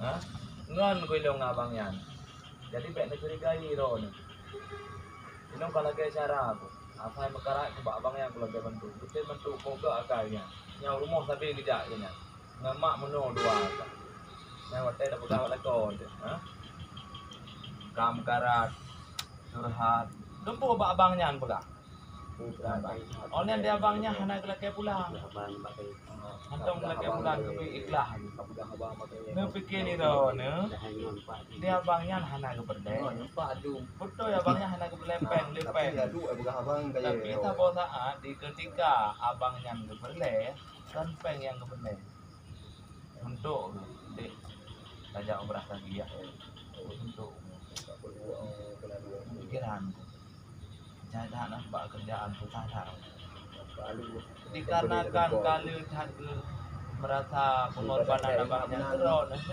Hah? Ngon ko ilong abang yan. Jadi pek nagcurigai ron. Ilong kalagay syara ako. Apa yang magkarak ko ba abang yan ko lagay bantu. Kita bantu ko ke akalnya. Yang rumah sabi gejak nya. Ngamak meno dua ka. Nah watai dah pegawai lakon. Hah? Kam karat curhat. Lumpuh ba abang yan pegak. Oh ni dia abangnya hana kelakay pulang. Hantong kelakay pulang ke ikhlas. Ne pikir ni ro ne. Dia abangnya hana ke berdeh. Betul ya abangnya hana ke lepeng. Tapi sabo saat di ketika abangnya ke berdeh, kan peng yang ke berdeh. Untuk di tajak berasa dia. Untuk pikiran. Jangan nampak kerjaan pusat. Dikarenakan kalau merasa pengorbanan abangnya terus